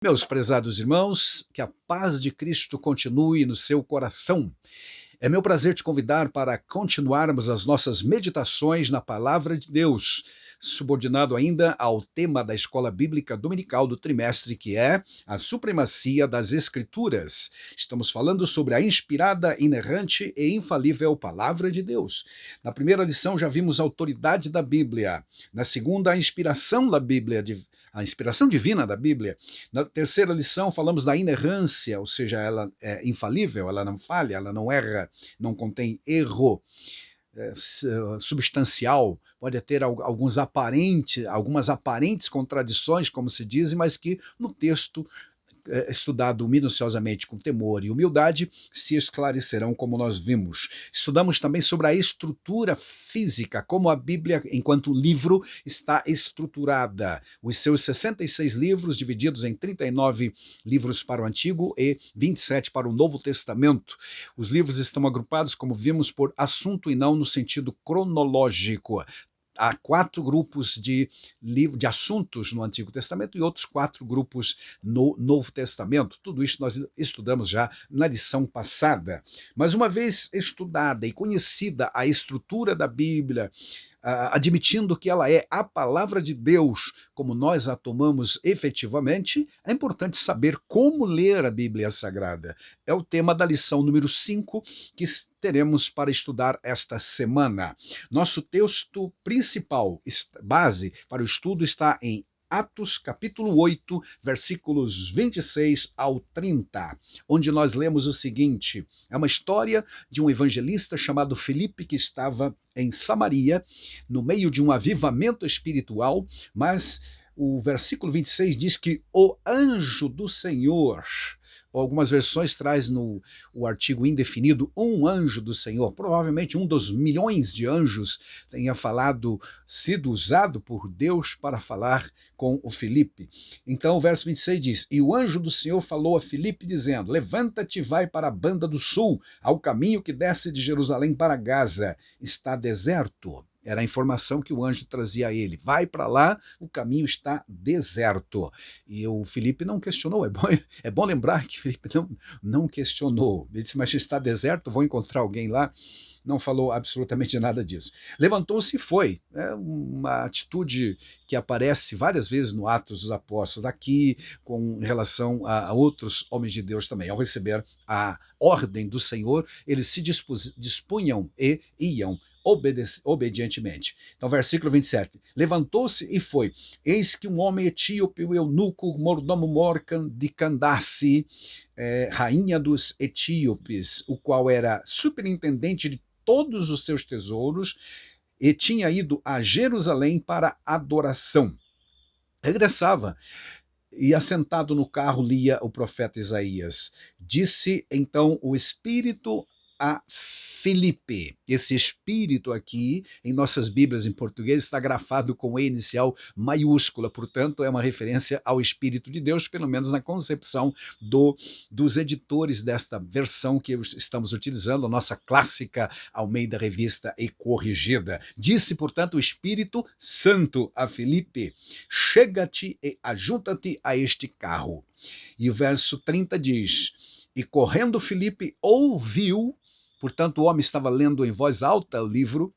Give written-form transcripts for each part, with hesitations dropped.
Meus prezados irmãos, que a paz de Cristo continue no seu coração. É meu prazer te convidar para continuarmos as nossas meditações na Palavra de Deus, subordinado ainda ao tema da Escola Bíblica Dominical do trimestre, que é a supremacia das Escrituras. Estamos falando sobre a inspirada, inerrante e infalível Palavra de Deus. Na primeira lição já vimos a autoridade da Bíblia, na segunda a inspiração da Bíblia, a inspiração divina da Bíblia. Na terceira lição falamos da inerrância, ou seja, ela é infalível, ela não falha, ela não erra, não contém erro substancial, pode ter algumas aparentes contradições, como se diz, mas que no texto estudado minuciosamente com temor e humildade, se esclarecerão como nós vimos. Estudamos também sobre a estrutura física, como a Bíblia, enquanto livro, está estruturada. Os seus 66 livros, divididos em 39 livros para o Antigo e 27 para o Novo Testamento. Os livros estão agrupados, como vimos, por assunto e não no sentido cronológico. Há 4 grupos de assuntos no Antigo Testamento e outros 4 grupos no Novo Testamento. Tudo isso nós estudamos já na lição passada. Mas uma vez estudada e conhecida a estrutura da Bíblia, admitindo que ela é a palavra de Deus, como nós a tomamos efetivamente, é importante saber como ler a Bíblia Sagrada. É o tema da lição número 5 que teremos para estudar esta semana. Nosso texto principal, base para o estudo, está em Atos capítulo 8, versículos 26 ao 30, onde nós lemos o seguinte: é uma história de um evangelista chamado Filipe que estava em Samaria, no meio de um avivamento espiritual, mas o versículo 26 diz que o anjo do Senhor, ou algumas versões traz o artigo indefinido, um anjo do Senhor, provavelmente um dos milhões de anjos tenha sido usado por Deus para falar com o Filipe. Então o verso 26 diz: e o anjo do Senhor falou a Filipe dizendo: levanta-te e vai para a banda do sul, ao caminho que desce de Jerusalém para Gaza, está deserto. Era a informação que o anjo trazia a ele. Vai para lá, o caminho está deserto. E o Filipe não questionou. É bom lembrar que Filipe não questionou. Ele disse, mas está deserto, vou encontrar alguém lá. Não falou absolutamente nada disso. Levantou-se e foi. É uma atitude que aparece várias vezes no Atos dos Apóstolos, aqui com relação a outros homens de Deus também. Ao receber a ordem do Senhor, eles se dispunham e iam obedientemente. Então, versículo 27. Levantou-se e foi. Eis que um homem etíope, o eunuco mordomo Morcan de Candace, rainha dos etíopes, o qual era superintendente de todos os seus tesouros, e tinha ido a Jerusalém para adoração. Regressava e, assentado no carro, lia o profeta Isaías. Disse então o Espírito a Filipe. Esse Espírito aqui, em nossas Bíblias em português, está grafado com E inicial maiúscula, portanto é uma referência ao Espírito de Deus, pelo menos na concepção dos editores desta versão que estamos utilizando, a nossa clássica Almeida Revista e Corrigida. Disse, portanto, o Espírito Santo a Filipe: chega-te e ajunta-te a este carro. E o verso 30 diz: e correndo Filipe ouviu. Portanto, o homem estava lendo em voz alta o livro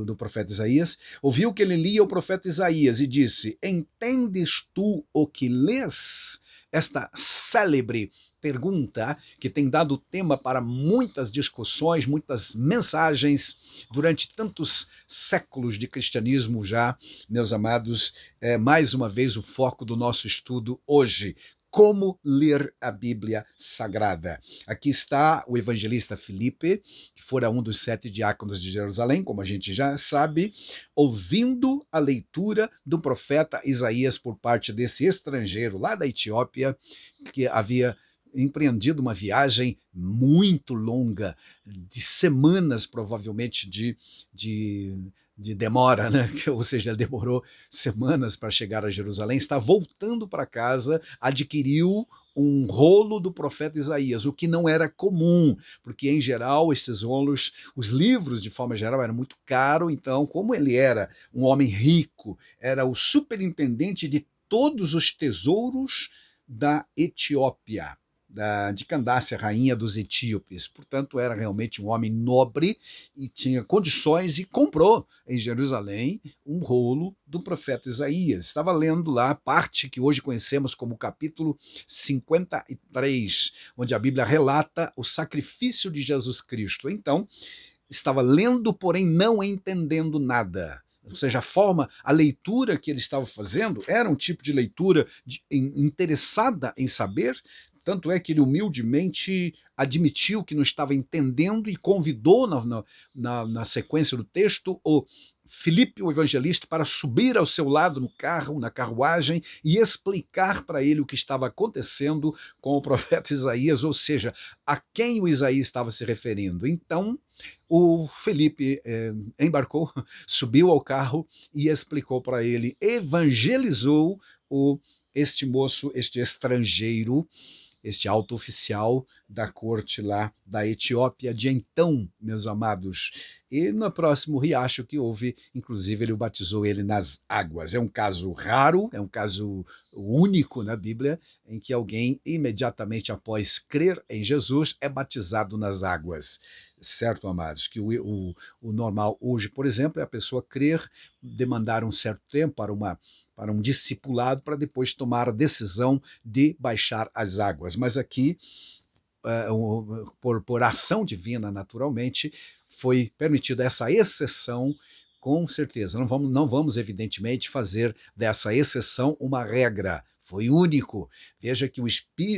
do profeta Isaías, ouviu que ele lia o profeta Isaías e disse: entendes tu o que lês? Esta célebre pergunta que tem dado tema para muitas discussões, muitas mensagens durante tantos séculos de cristianismo já, meus amados, é mais uma vez o foco do nosso estudo hoje. Como ler a Bíblia Sagrada. Aqui está o evangelista Filipe, que fora um dos 7 diáconos de Jerusalém, como a gente já sabe, ouvindo a leitura do profeta Isaías por parte desse estrangeiro lá da Etiópia, que havia empreendido uma viagem muito longa, de semanas provavelmente de demora, né? Ou seja, ele demorou semanas para chegar a Jerusalém, está voltando para casa, adquiriu um rolo do profeta Isaías, o que não era comum, porque em geral esses rolos, os livros de forma geral eram muito caros, então como ele era um homem rico, era o superintendente de todos os tesouros da Etiópia, de Candace, a rainha dos etíopes. Portanto, era realmente um homem nobre e tinha condições e comprou em Jerusalém um rolo do profeta Isaías. Estava lendo lá a parte que hoje conhecemos como capítulo 53, onde a Bíblia relata o sacrifício de Jesus Cristo. Então, estava lendo, porém não entendendo nada. Ou seja, a leitura que ele estava fazendo era um tipo de leitura interessada em saber. Tanto é que ele humildemente admitiu que não estava entendendo e convidou na sequência do texto o Filipe, o evangelista, para subir ao seu lado no carro, na carruagem, e explicar para ele o que estava acontecendo com o profeta Isaías, ou seja, a quem o Isaías estava se referindo. Então, o Filipe embarcou, subiu ao carro e explicou para ele, evangelizou este moço, este estrangeiro, este alto oficial da corte lá da Etiópia de então, meus amados. E no próximo riacho que houve, inclusive, ele batizou ele nas águas. É um caso raro, é um caso único na Bíblia, em que alguém, imediatamente após crer em Jesus, é batizado nas águas. Certo, amados? Que o normal hoje, por exemplo, é a pessoa crer, demandar um certo tempo para um discipulado, para depois tomar a decisão de baixar as águas. Mas aqui, por ação divina, naturalmente, foi permitida essa exceção, com certeza. Não vamos, evidentemente, fazer dessa exceção uma regra. Foi único. Veja que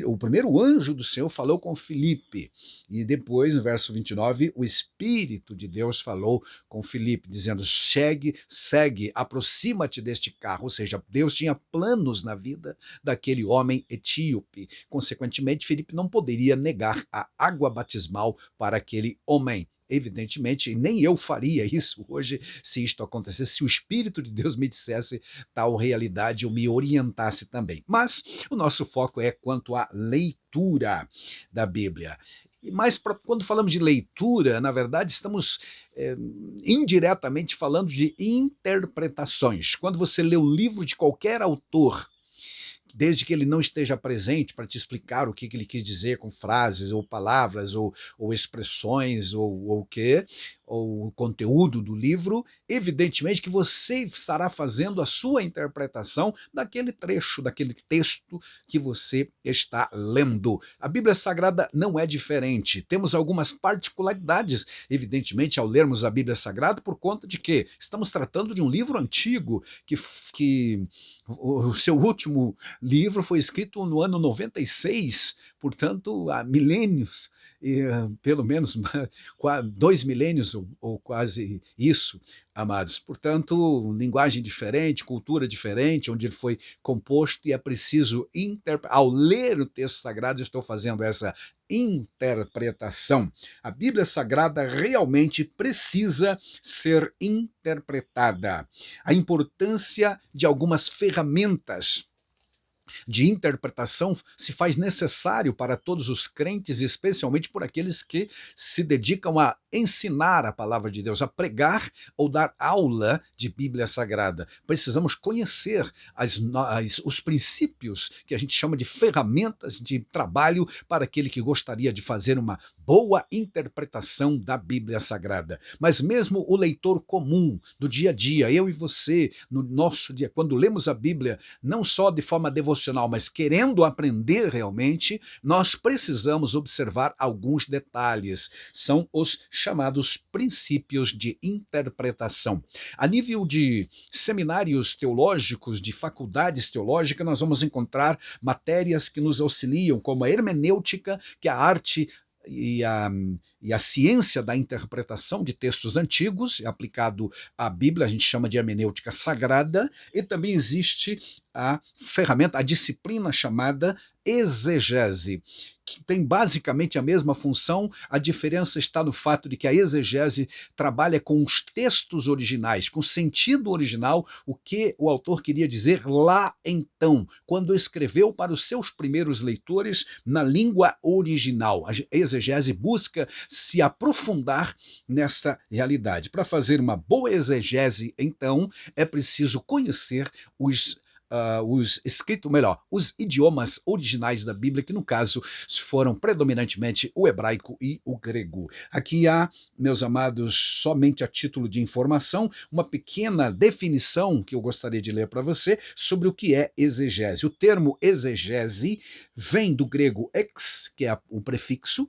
o primeiro anjo do Senhor falou com Filipe, e depois, no verso 29, o Espírito de Deus falou com Filipe, dizendo, segue, aproxima-te deste carro. Ou seja, Deus tinha planos na vida daquele homem etíope. Consequentemente, Filipe não poderia negar a água batismal para aquele homem. Evidentemente, nem eu faria isso hoje se isto acontecesse, se o Espírito de Deus me dissesse tal realidade ou me orientasse também. Mas o nosso foco é quanto à leitura da Bíblia. Mas quando falamos de leitura, na verdade, estamos indiretamente falando de interpretações. Quando você lê o livro de qualquer autor, desde que ele não esteja presente para te explicar o que ele quis dizer com frases ou palavras ou expressões ou o quê, ou o conteúdo do livro, evidentemente que você estará fazendo a sua interpretação daquele trecho, daquele texto que você está lendo. A Bíblia Sagrada não é diferente. Temos algumas particularidades, evidentemente, ao lermos a Bíblia Sagrada, por conta de que estamos tratando de um livro antigo, que o seu último livro foi escrito no ano 96, portanto, há milênios, pelo menos 2 milênios ou quase isso, amados. Portanto, linguagem diferente, cultura diferente, onde ele foi composto, e é preciso interpretar. Ao ler o texto sagrado, estou fazendo essa interpretação. A Bíblia Sagrada realmente precisa ser interpretada. A importância de algumas ferramentas de interpretação se faz necessário para todos os crentes, especialmente por aqueles que se dedicam a ensinar a palavra de Deus, a pregar ou dar aula de Bíblia Sagrada. Precisamos conhecer os princípios que a gente chama de ferramentas de trabalho para aquele que gostaria de fazer uma boa interpretação da Bíblia Sagrada. Mas mesmo o leitor comum do dia a dia, eu e você, no nosso dia, quando lemos a Bíblia, não só de forma devocional, mas querendo aprender realmente, nós precisamos observar alguns detalhes. São os chamados princípios de interpretação. A nível de seminários teológicos, de faculdades teológicas, nós vamos encontrar matérias que nos auxiliam, como a hermenêutica, que é a arte e a ciência da interpretação de textos antigos, aplicado à Bíblia, a gente chama de hermenêutica sagrada, e também existe a ferramenta, a disciplina chamada exegese, que tem basicamente a mesma função. A diferença está no fato de que a exegese trabalha com os textos originais, com o sentido original, o que o autor queria dizer lá então, quando escreveu para os seus primeiros leitores na língua original. A exegese busca se aprofundar nesta realidade. Para fazer uma boa exegese, então, é preciso conhecer os escritos, melhor, os idiomas originais da Bíblia, que no caso foram predominantemente o hebraico e o grego. Aqui há, meus amados, somente a título de informação, uma pequena definição que eu gostaria de ler para você sobre o que é exegese. O termo exegese vem do grego ex, que é o prefixo,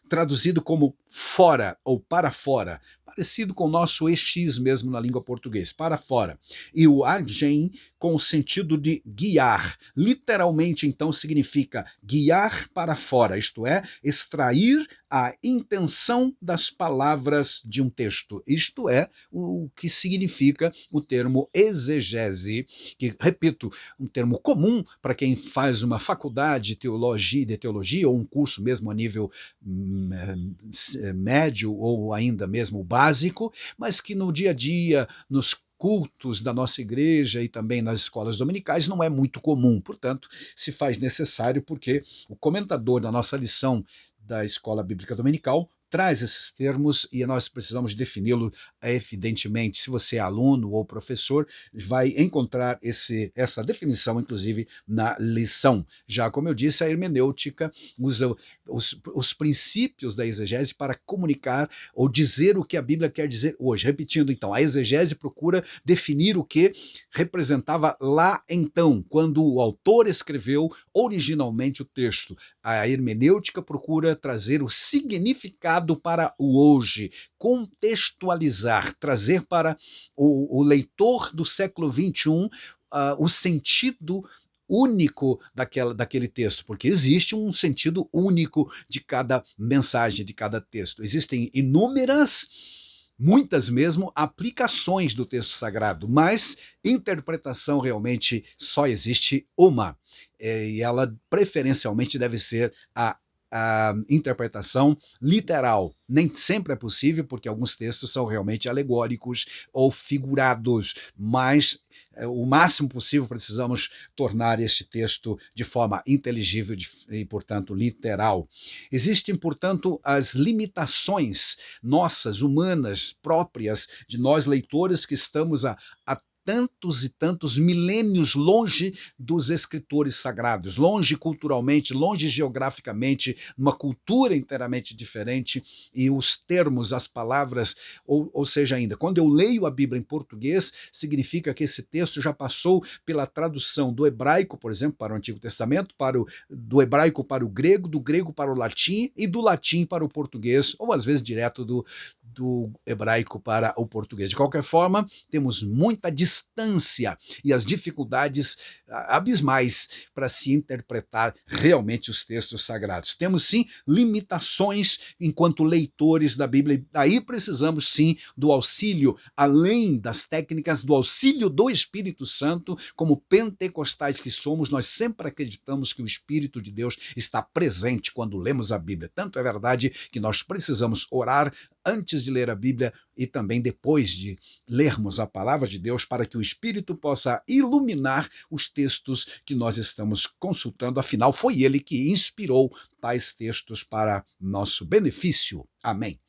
traduzido como fora ou para fora, parecido com o nosso ex mesmo na língua portuguesa, para fora. E o argen com o sentido de guiar. Literalmente, então, significa guiar para fora, isto é, extrair a intenção das palavras de um texto. Isto é o que significa o termo exegese, que, repito, um termo comum para quem faz uma faculdade de teologia ou um curso mesmo a nível médio ou ainda mesmo básico, mas que no dia a dia, nos cultos da nossa igreja e também nas escolas dominicais não é muito comum. Portanto, se faz necessário porque o comentador da nossa lição da Escola Bíblica Dominical traz esses termos e nós precisamos defini-lo evidentemente. Se você é aluno ou professor, vai encontrar essa definição, inclusive, na lição. Já como eu disse, a hermenêutica usa os princípios da exegese para comunicar ou dizer o que a Bíblia quer dizer hoje. Repetindo, então, a exegese procura definir o que representava lá então, quando o autor escreveu originalmente o texto. A hermenêutica procura trazer o significado para o hoje, contextualizar, trazer para o leitor do século XXI o sentido único daquele texto, porque existe um sentido único de cada mensagem, de cada texto. Existem muitas mesmo, aplicações do texto sagrado, mas interpretação realmente só existe uma, e ela preferencialmente deve ser a interpretação literal. Nem sempre é possível, porque alguns textos são realmente alegóricos ou figurados, mas o máximo possível precisamos tornar este texto de forma inteligível e, portanto, literal. Existem, portanto, as limitações nossas, humanas, próprias de nós leitores que estamos a tantos e tantos milênios longe dos escritores sagrados, longe culturalmente, longe geograficamente, numa cultura inteiramente diferente, e os termos, as palavras, ou seja ainda, quando eu leio a Bíblia em português, significa que esse texto já passou pela tradução do hebraico, por exemplo, para o Antigo Testamento, do hebraico para o grego, do grego para o latim e do latim para o português, ou às vezes direto do hebraico para o português. De qualquer forma, temos muita distância e as dificuldades abismais para se interpretar realmente os textos sagrados. Temos sim limitações enquanto leitores da Bíblia, e daí precisamos sim do auxílio, além das técnicas, do auxílio do Espírito Santo. Como pentecostais que somos, nós sempre acreditamos que o Espírito de Deus está presente quando lemos a Bíblia. Tanto é verdade que nós precisamos orar antes de ler a Bíblia e também depois de lermos a palavra de Deus, para que o Espírito possa iluminar os textos que nós estamos consultando. Afinal, foi ele que inspirou tais textos para nosso benefício. Amém.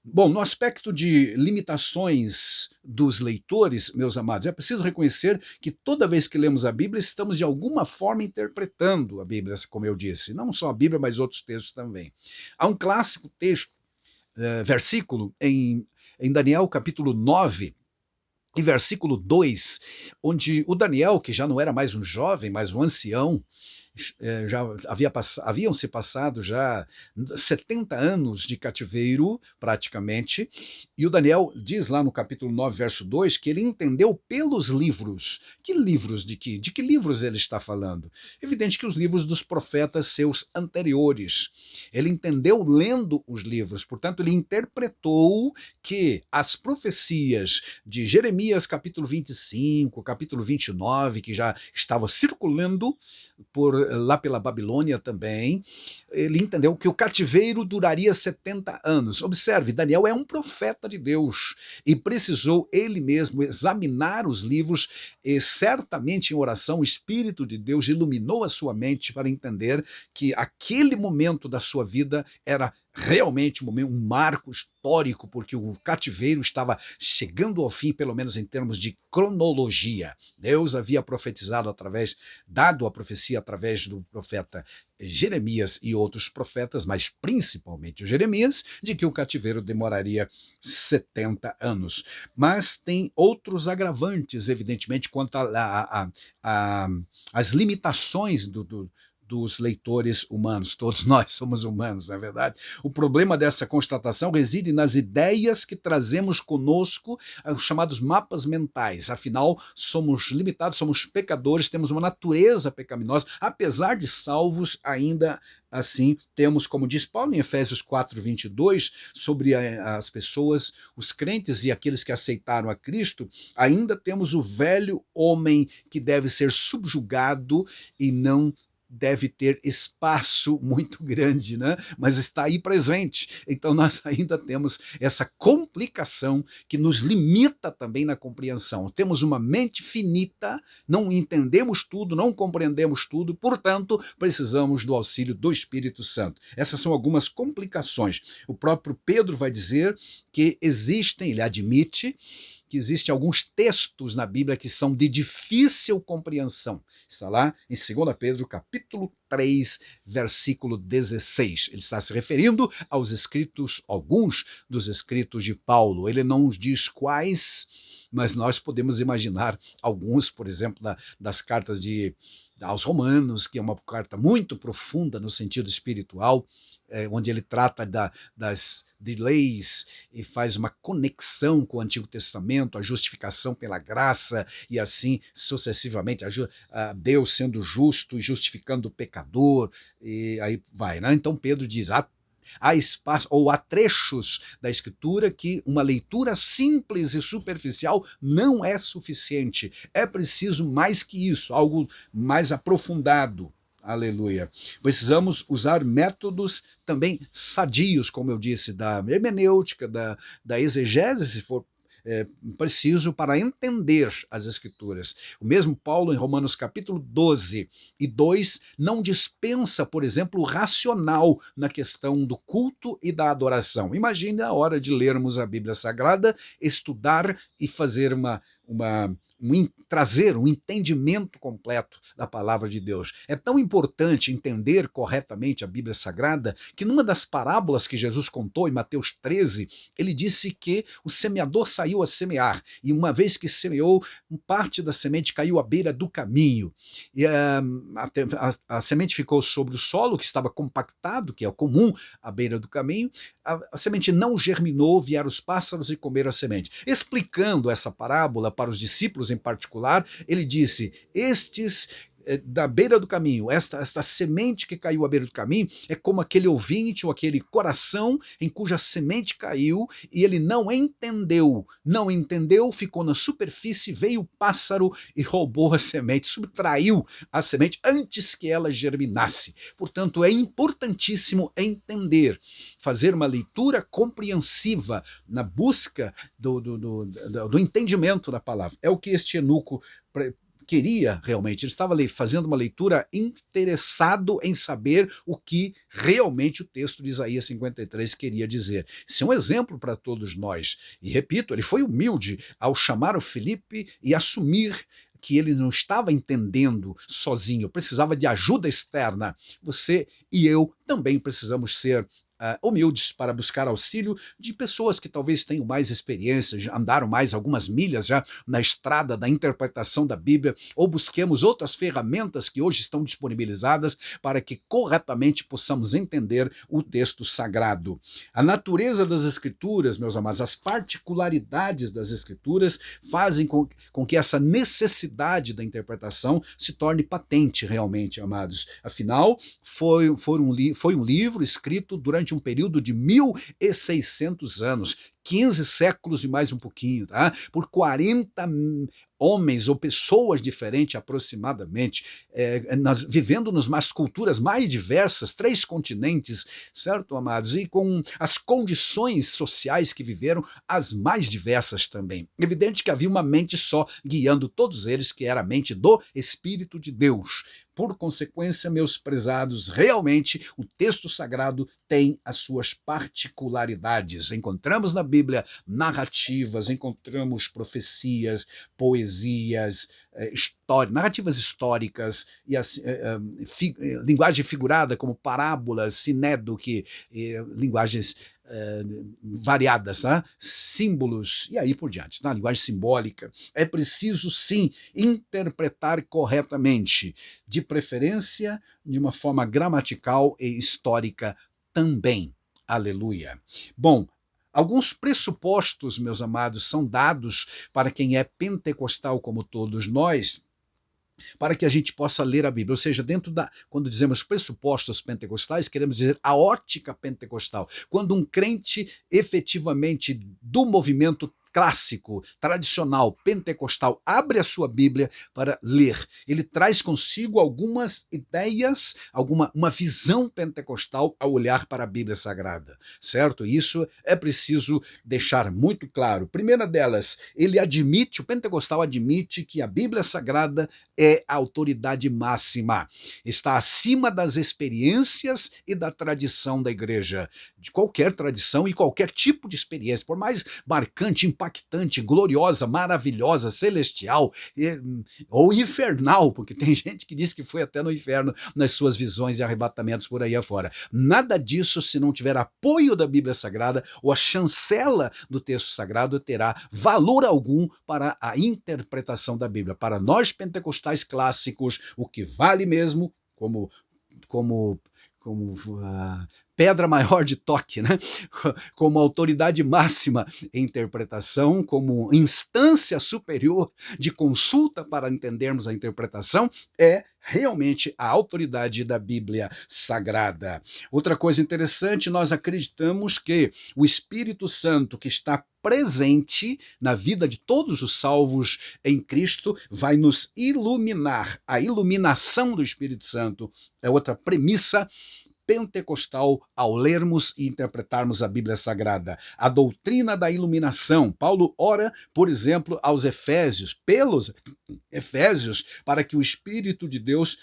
Bom, no aspecto de limitações dos leitores, meus amados, é preciso reconhecer que toda vez que lemos a Bíblia, estamos de alguma forma interpretando a Bíblia, como eu disse. Não só a Bíblia, mas outros textos também. Há um clássico texto, versículo em Daniel capítulo 9, e versículo 2, onde o Daniel, que já não era mais um jovem, mas um ancião, já haviam se passado já 70 anos de cativeiro, praticamente, e o Daniel diz lá no capítulo 9, verso 2, que ele entendeu pelos livros. Que livros de que? De que livros ele está falando? Evidente que os livros dos profetas seus anteriores. Ele entendeu lendo os livros, portanto, ele interpretou que as profecias de Jeremias capítulo 25, capítulo 29, que já estava circulando lá pela Babilônia também, ele entendeu que o cativeiro duraria 70 anos. Observe, Daniel é um profeta de Deus e precisou ele mesmo examinar os livros, e certamente em oração o Espírito de Deus iluminou a sua mente para entender que aquele momento da sua vida era realmente um marco histórico, porque o cativeiro estava chegando ao fim, pelo menos em termos de cronologia. Deus havia profetizado dado a profecia através do profeta Jeremias e outros profetas, mas principalmente o Jeremias, de que o cativeiro demoraria 70 anos. Mas tem outros agravantes, evidentemente, quanto às limitações dos leitores humanos. Todos nós somos humanos, não é verdade? O problema dessa constatação reside nas ideias que trazemos conosco, os chamados mapas mentais. Afinal, somos limitados, somos pecadores, temos uma natureza pecaminosa, apesar de salvos, ainda assim temos, como diz Paulo em Efésios 4:22, sobre as pessoas, os crentes e aqueles que aceitaram a Cristo, ainda temos o velho homem que deve ser subjugado e não deve ter espaço muito grande, né? Mas está aí presente. Então nós ainda temos essa complicação que nos limita também na compreensão. Temos uma mente finita, não entendemos tudo, não compreendemos tudo, portanto, precisamos do auxílio do Espírito Santo. Essas são algumas complicações. O próprio Pedro vai dizer que existem, ele admite, que existem alguns textos na Bíblia que são de difícil compreensão. Está lá em 2 Pedro, capítulo 3, versículo 16. Ele está se referindo aos escritos, alguns dos escritos de Paulo. Ele não nos diz quais, mas nós podemos imaginar alguns, por exemplo, das cartas aos Romanos, que é uma carta muito profunda no sentido espiritual, onde ele trata de leis e faz uma conexão com o Antigo Testamento, a justificação pela graça e assim sucessivamente, Deus sendo justo e justificando o pecador, e aí vai, né? Então Pedro diz, há espaço, ou há trechos da Escritura que uma leitura simples e superficial não é suficiente. É preciso mais que isso, algo mais aprofundado. Aleluia. Precisamos usar métodos também sadios, como eu disse, da hermenêutica, da exegese, se for preciso, para entender as Escrituras. O mesmo Paulo, em Romanos capítulo 12:2, não dispensa, por exemplo, o racional na questão do culto e da adoração. Imagine a hora de lermos a Bíblia Sagrada, estudar e fazer trazer um entendimento completo da palavra de Deus. É tão importante entender corretamente a Bíblia Sagrada que numa das parábolas que Jesus contou em Mateus 13, ele disse que o semeador saiu a semear e uma vez que semeou, parte da semente caiu à beira do caminho e a semente ficou sobre o solo que estava compactado, que é o comum à beira do caminho. A semente não germinou, vieram os pássaros e comeram a semente. Explicando essa parábola para os discípulos em particular, ele disse, da beira do caminho, esta semente que caiu à beira do caminho é como aquele ouvinte ou aquele coração em cuja semente caiu e ele não entendeu, ficou na superfície, veio o pássaro e roubou a semente, subtraiu a semente antes que ela germinasse. Portanto, é importantíssimo entender, fazer uma leitura compreensiva na busca do entendimento da palavra. É o que este eunuco queria realmente, ele estava fazendo uma leitura interessado em saber o que realmente o texto de Isaías 53 queria dizer. Isso é um exemplo para todos nós. E repito, ele foi humilde ao chamar o Filipe e assumir que ele não estava entendendo sozinho, precisava de ajuda externa. Você e eu também precisamos ser humildes para buscar auxílio de pessoas que talvez tenham mais experiência, já andaram mais algumas milhas já na estrada da interpretação da Bíblia, ou busquemos outras ferramentas que hoje estão disponibilizadas para que corretamente possamos entender o texto sagrado. A natureza das Escrituras, meus amados, as particularidades das Escrituras fazem com que essa necessidade da interpretação se torne patente realmente, amados. Afinal, foi um livro escrito durante um período de 1.600 anos. 15 séculos e mais um pouquinho, tá? Por 40 homens ou pessoas diferentes aproximadamente, vivendo nas culturas mais diversas, 3 continentes, certo, amados? E com as condições sociais que viveram, as mais diversas também. Evidente que havia uma mente só guiando todos eles, que era a mente do Espírito de Deus. Por consequência, meus prezados, realmente o texto sagrado tem as suas particularidades. Encontramos na Bíblia narrativas, encontramos profecias, poesias, narrativas históricas, e assim, linguagem figurada como parábolas, sinédoque, linguagens variadas, tá? Símbolos e aí por diante, tá? Linguagem simbólica. É preciso, sim, interpretar corretamente, de preferência de uma forma gramatical e histórica também. Aleluia. Bom, alguns pressupostos, meus amados, são dados para quem é pentecostal como todos nós, para que a gente possa ler a Bíblia. Ou seja, quando dizemos pressupostos pentecostais, queremos dizer a ótica pentecostal. Quando um crente efetivamente do movimento clássico, tradicional, pentecostal, abre a sua Bíblia para ler. Ele traz consigo algumas ideias, uma visão pentecostal ao olhar para a Bíblia Sagrada, certo? Isso é preciso deixar muito claro. Primeira delas, o pentecostal admite que a Bíblia Sagrada é a autoridade máxima, está acima das experiências e da tradição da igreja, de qualquer tradição e qualquer tipo de experiência, por mais marcante, impactante, gloriosa, maravilhosa, celestial ou infernal, porque tem gente que diz que foi até no inferno nas suas visões e arrebatamentos por aí afora. Nada disso, se não tiver apoio da Bíblia Sagrada ou a chancela do texto sagrado, terá valor algum para a interpretação da Bíblia. Para nós pentecostais clássicos, o que vale mesmo, como pedra maior de toque, né? Como autoridade máxima em interpretação, como instância superior de consulta para entendermos a interpretação, é realmente a autoridade da Bíblia Sagrada. Outra coisa interessante, nós acreditamos que o Espírito Santo, que está presente na vida de todos os salvos em Cristo, vai nos iluminar. A iluminação do Espírito Santo é outra premissa pentecostal ao lermos e interpretarmos a Bíblia Sagrada. A doutrina da iluminação. Paulo ora, por exemplo, pelos Efésios, para que o Espírito de Deus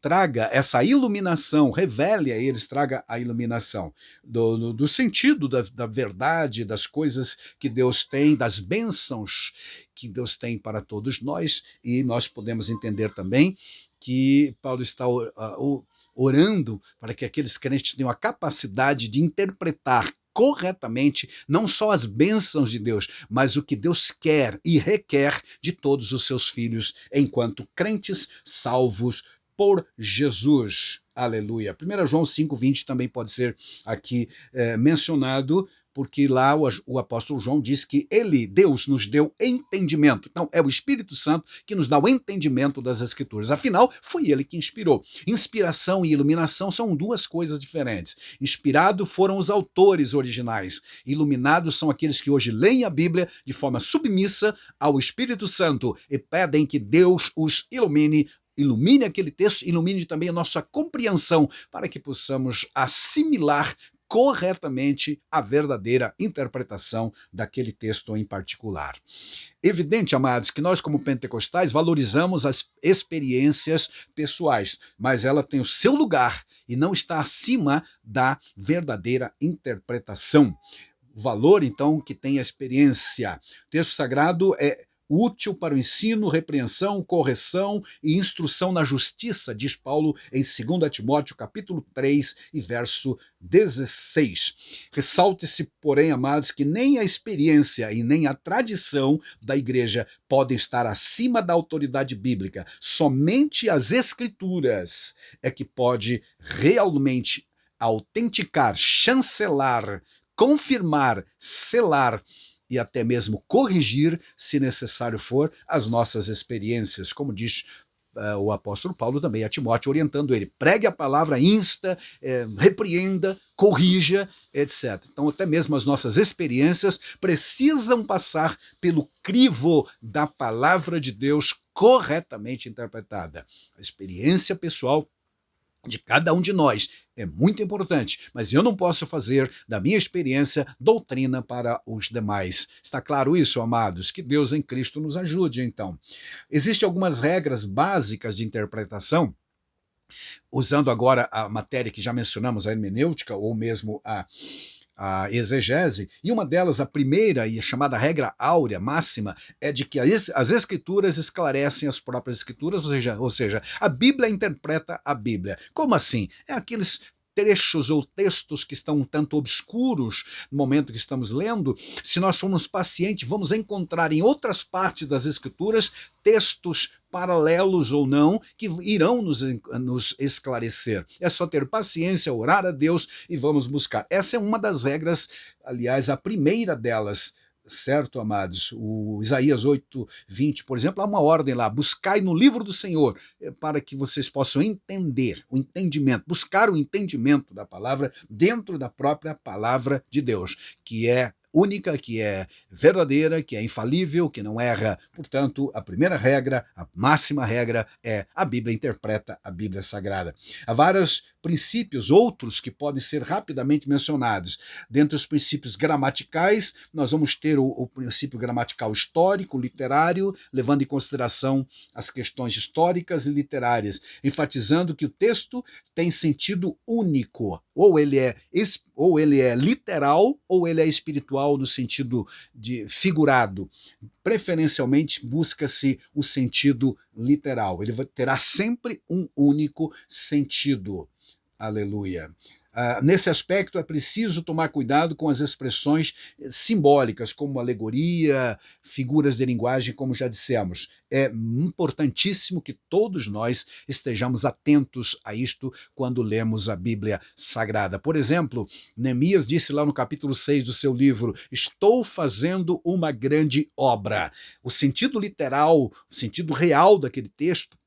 traga essa iluminação, revele a eles, traga a iluminação do sentido da verdade, das coisas que Deus tem, das bênçãos que Deus tem para todos nós, e nós podemos entender também que Paulo está orando para que aqueles crentes tenham a capacidade de interpretar corretamente não só as bênçãos de Deus, mas o que Deus quer e requer de todos os seus filhos enquanto crentes salvos por Jesus. Aleluia. 1 João 5,20 também pode ser aqui mencionado, porque lá o apóstolo João diz que Deus nos deu entendimento. Então, é o Espírito Santo que nos dá o entendimento das Escrituras. Afinal, foi ele que inspirou. Inspiração e iluminação são duas coisas diferentes. Inspirado foram os autores originais. Iluminados são aqueles que hoje leem a Bíblia de forma submissa ao Espírito Santo e pedem que Deus os ilumine aquele texto, ilumine também a nossa compreensão, para que possamos assimilar corretamente a verdadeira interpretação daquele texto em particular. Evidente, amados, que nós como pentecostais valorizamos as experiências pessoais, mas ela tem o seu lugar e não está acima da verdadeira interpretação. O valor, então, que tem a experiência. O texto sagrado é útil para o ensino, repreensão, correção e instrução na justiça, diz Paulo em 2 Timóteo, capítulo 3, e verso 16. Ressalte-se, porém, amados, que nem a experiência e nem a tradição da igreja podem estar acima da autoridade bíblica. Somente as Escrituras é que pode realmente autenticar, chancelar, confirmar, selar e até mesmo corrigir, se necessário for, as nossas experiências, como diz o apóstolo Paulo também a Timóteo, orientando ele: pregue a palavra, insta, repreenda, corrija, etc. Então, até mesmo as nossas experiências precisam passar pelo crivo da palavra de Deus corretamente interpretada. A experiência pessoal de cada um de nós é muito importante, mas eu não posso fazer da minha experiência doutrina para os demais. Está claro isso, amados? Que Deus em Cristo nos ajude, então. Existem algumas regras básicas de interpretação, usando agora a matéria que já mencionamos, a hermenêutica, ou mesmo a exegese, e uma delas, a primeira e a chamada regra áurea máxima, é de que as escrituras esclarecem as próprias escrituras, ou seja, a Bíblia interpreta a Bíblia. Como assim? É aqueles trechos ou textos que estão um tanto obscuros no momento que estamos lendo. Se nós formos pacientes, vamos encontrar em outras partes das escrituras textos paralelos ou não, que irão nos esclarecer. É só ter paciência, orar a Deus e vamos buscar. Essa é uma das regras, aliás, a primeira delas, certo, amados? O Isaías 8:20, por exemplo, há uma ordem lá: buscai no livro do Senhor, para que vocês possam entender, o entendimento, buscar o entendimento da palavra dentro da própria palavra de Deus, que é única, que é verdadeira, que é infalível, que não erra. Portanto, a primeira regra, a máxima regra é: a Bíblia interpreta a Bíblia Sagrada. Há vários princípios, outros que podem ser rapidamente mencionados. Dentre os princípios gramaticais, nós vamos ter o princípio gramatical histórico, literário, levando em consideração as questões históricas e literárias, enfatizando que o texto tem sentido único, ou ele é literal, ou ele é espiritual no sentido de figurado. Preferencialmente, busca-se um sentido literal. Ele terá sempre um único sentido. Aleluia. Nesse aspecto, é preciso tomar cuidado com as expressões simbólicas, como alegoria, figuras de linguagem, como já dissemos. É importantíssimo que todos nós estejamos atentos a isto quando lemos a Bíblia Sagrada. Por exemplo, Neemias disse lá no capítulo 6 do seu livro: estou fazendo uma grande obra. O sentido literal, o sentido real daquele texto,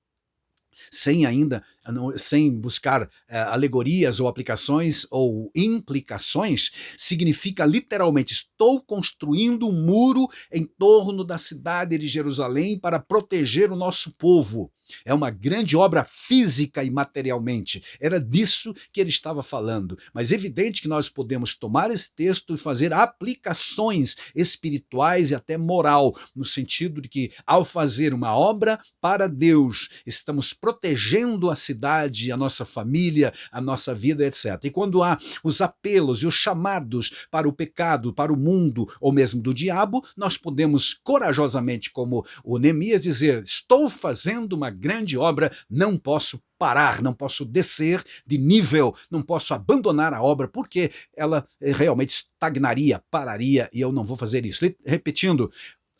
sem buscar alegorias ou aplicações ou implicações, significa literalmente: estou construindo um muro em torno da cidade de Jerusalém para proteger o nosso povo. É uma grande obra física e materialmente. Era disso que ele estava falando. Mas é evidente que nós podemos tomar esse texto e fazer aplicações espirituais e até moral, no sentido de que, ao fazer uma obra para Deus, estamos protegendo a cidade, a nossa família, a nossa vida, etc. E quando há os apelos e os chamados para o pecado, para o mundo, ou mesmo do diabo, nós podemos corajosamente, como o Neemias, dizer: estou fazendo uma grande obra, não posso parar, não posso descer de nível, não posso abandonar a obra, porque ela realmente estagnaria, pararia, e eu não vou fazer isso. Repetindo,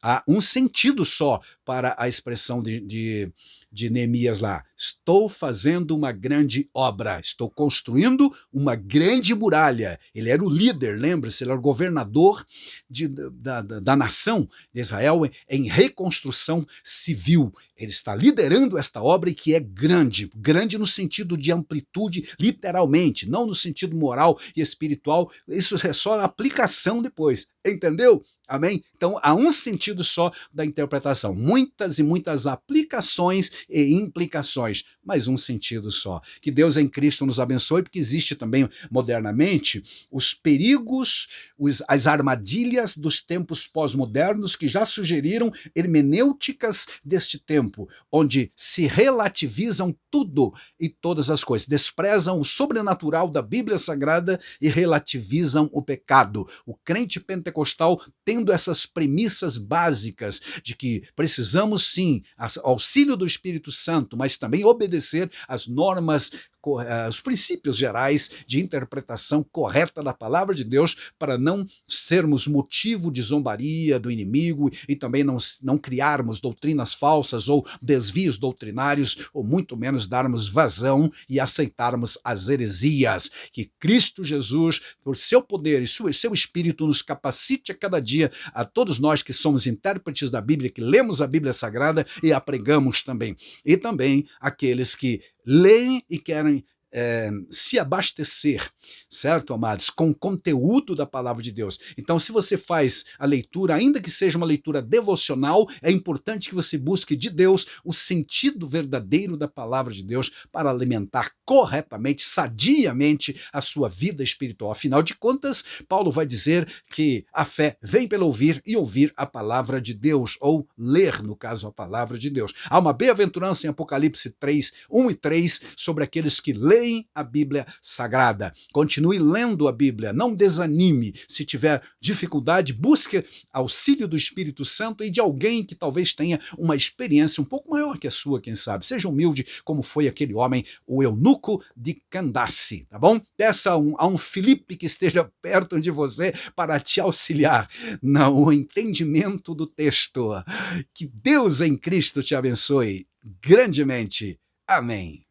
há um sentido só para a expressão de Neemias lá: estou fazendo uma grande obra, estou construindo uma grande muralha. Ele era o líder, lembre-se, ele era o governador da nação de Israel em reconstrução civil. Ele está liderando esta obra, e que é grande, grande no sentido de amplitude, literalmente, não no sentido moral e espiritual. Isso é só a aplicação depois, entendeu? Amém? Então há um sentido só da interpretação, muitas e muitas aplicações e implicações, mas um sentido só. Que Deus em Cristo nos abençoe, porque existe também modernamente os perigos, as armadilhas dos tempos pós-modernos, que já sugeriram hermenêuticas deste tempo, onde se relativizam tudo e todas as coisas, desprezam o sobrenatural da Bíblia Sagrada e relativizam o pecado. O crente pentecostal, tendo essas premissas básicas de que precisamos sim auxílio do Espírito Santo, mas também obedecer às normas os princípios gerais de interpretação correta da palavra de Deus, para não sermos motivo de zombaria do inimigo e também não criarmos doutrinas falsas ou desvios doutrinários, ou muito menos darmos vazão e aceitarmos as heresias. Que Cristo Jesus, por seu poder e seu Espírito, nos capacite a cada dia, a todos nós que somos intérpretes da Bíblia, que lemos a Bíblia Sagrada e a pregamos também. E também aqueles que leem e querem se abastecer, certo, amados, com o conteúdo da palavra de Deus. Então, se você faz a leitura, ainda que seja uma leitura devocional, é importante que você busque de Deus o sentido verdadeiro da palavra de Deus para alimentar corretamente, sadiamente a sua vida espiritual. Afinal de contas, Paulo vai dizer que a fé vem pelo ouvir e ouvir a palavra de Deus, ou ler, no caso, a palavra de Deus. Há uma bem-aventurança em Apocalipse 3, 1 e 3, sobre aqueles que leem a Bíblia Sagrada. Continue lendo a Bíblia, não desanime. Se tiver dificuldade, busque auxílio do Espírito Santo e de alguém que talvez tenha uma experiência um pouco maior que a sua, quem sabe. Seja humilde, como foi aquele homem, o eunuco de Candace, tá bom? Peça a um Filipe que esteja perto de você para te auxiliar no entendimento do texto. Que Deus em Cristo te abençoe grandemente. Amém.